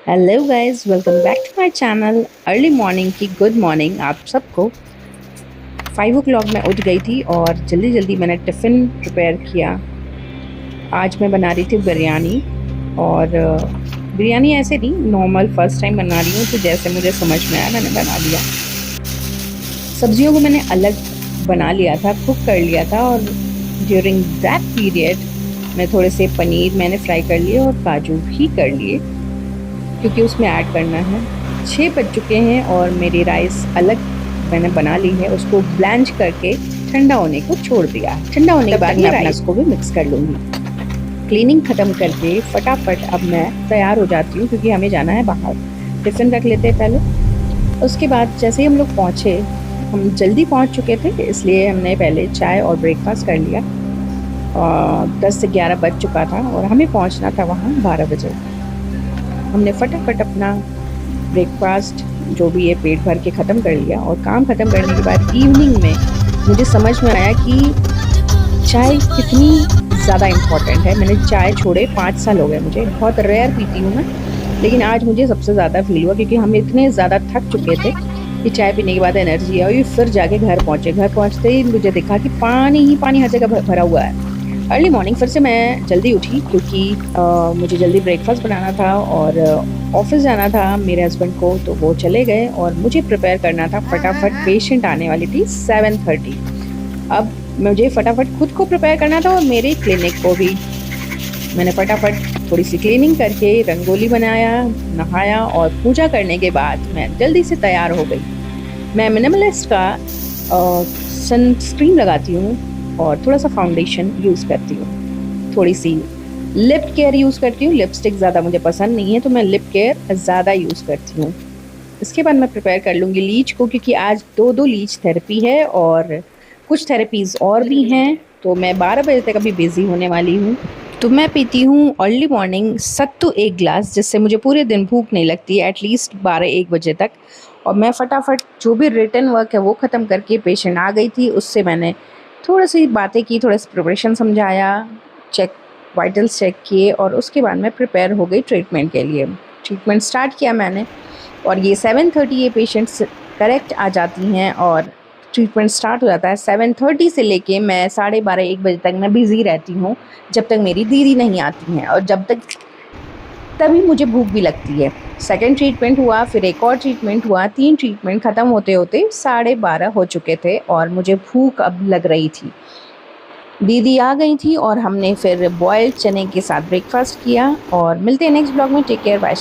Hello guys, welcome back to my channel. Early morning की good morning आप सबको। 5 o'clock मैं उठ गई थी और जल्दी जल्दी मैंने टिफ़िन प्रिपेयर किया। आज मैं बना रही थी बिरयानी। और बिरयानी ऐसे नहीं, नॉर्मल फर्स्ट टाइम बना रही हूँ, तो जैसे मुझे समझ में आया मैंने बना लिया। सब्जियों को मैंने अलग बना लिया था, कुक कर लिया था। और ड्यूरिंग दैट पीरियड मैं थोड़े से पनीर मैंने फ्राई कर लिए और काजू भी कर लिए, क्योंकि उसमें ऐड करना है। 6 बज चुके हैं और मेरी राइस अलग मैंने बना ली है, उसको ब्लैंच करके ठंडा होने को छोड़ दिया। ठंडा होने के बाद मैं राइस को भी मिक्स कर लूँगी। क्लीनिंग ख़त्म करके फटाफट अब मैं तैयार हो जाती हूँ, क्योंकि हमें जाना है बाहर। टिफ़िन रख लेते हैं पहले। उसके बाद जैसे ही हम लोग पहुँचे, हम जल्दी पहुँच चुके थे, इसलिए हमने पहले चाय और ब्रेकफास्ट कर लिया। 10 से 11 बज चुका था और हमें पहुँचना था वहाँ 12 बजे। हमने फटाफट अपना ब्रेकफास्ट जो भी है पेट भर के ख़त्म कर लिया। और काम ख़त्म करने के बाद इवनिंग में मुझे समझ में आया कि चाय कितनी ज़्यादा इम्पॉर्टेंट है। मैंने चाय छोड़े 5 साल हो गए मुझे, बहुत रेयर पीती हूँ मैं, लेकिन आज मुझे सबसे ज़्यादा फील हुआ, क्योंकि हम इतने ज़्यादा थक चुके थे कि चाय पीने के बाद एनर्जी आई। फिर जाके घर पहुँचे। घर पहुँचते ही मुझे दिखा कि पानी ही पानी हर जगह भरा हुआ है। अर्ली मॉर्निंग फिर से मैं जल्दी उठी, क्योंकि मुझे जल्दी ब्रेकफास्ट बनाना था और ऑफिस जाना था मेरे हस्बैंड को, तो वो चले गए और मुझे प्रिपेयर करना था फटाफट। पेशेंट आने वाली थी 7:30। अब मुझे फटाफट खुद को प्रिपेयर करना था और मेरे क्लिनिक को भी। मैंने फटाफट थोड़ी सी क्लीनिंग करके रंगोली बनाया, नहाया और पूजा करने के बाद मैं जल्दी से तैयार हो गई। मैं मिनिमलिस्ट का सनस्क्रीन लगाती हूँ और थोड़ा सा फाउंडेशन यूज़ करती हूँ। थोड़ी सी लिप केयर यूज़ करती हूँ। लिपस्टिक ज़्यादा मुझे पसंद नहीं है, तो मैं लिप केयर ज़्यादा यूज़ करती हूँ। इसके बाद मैं प्रिपेयर कर लूँगी लीच को, क्योंकि आज 2-2 लीच थेरेपी है और कुछ थेरेपीज़ और भी हैं। तो मैं 12 बजे तक अभी बिज़ी होने वाली हूँ। तो मैं पीती हूँ अर्ली मॉर्निंग सत्तू 1 ग्लास, जिससे मुझे पूरे दिन भूख नहीं लगती है, एटलीस्ट 12-1 बजे तक। और मैं फटाफट जो भी रिटन वर्क है वो ख़त्म करके, पेशेंट आ गई थी उससे मैंने थोड़ी सी बातें की, थोड़ा सा प्रिपरेशन समझाया, चेक वाइटल्स चेक किए और उसके बाद मैं प्रिपेयर हो गई ट्रीटमेंट के लिए। ट्रीटमेंट स्टार्ट किया मैंने। और ये 7:30 ये पेशेंट्स करेक्ट आ जाती हैं और ट्रीटमेंट स्टार्ट हो जाता है। 7:30 से लेके मैं 12:30-1 बजे तक मैं बिज़ी रहती हूँ, जब तक मेरी दीदी नहीं आती हैं। और जब तक तभी मुझे भूख भी लगती है। सेकंड ट्रीटमेंट हुआ, फिर एक और ट्रीटमेंट हुआ, 3 ट्रीटमेंट ख़त्म होते होते 12:30 हो चुके थे और मुझे भूख अब लग रही थी। दीदी आ गई थी और हमने फिर बॉइल्ड चने के साथ ब्रेकफास्ट किया। और मिलते हैं नेक्स्ट ब्लॉग में। Take care, bye.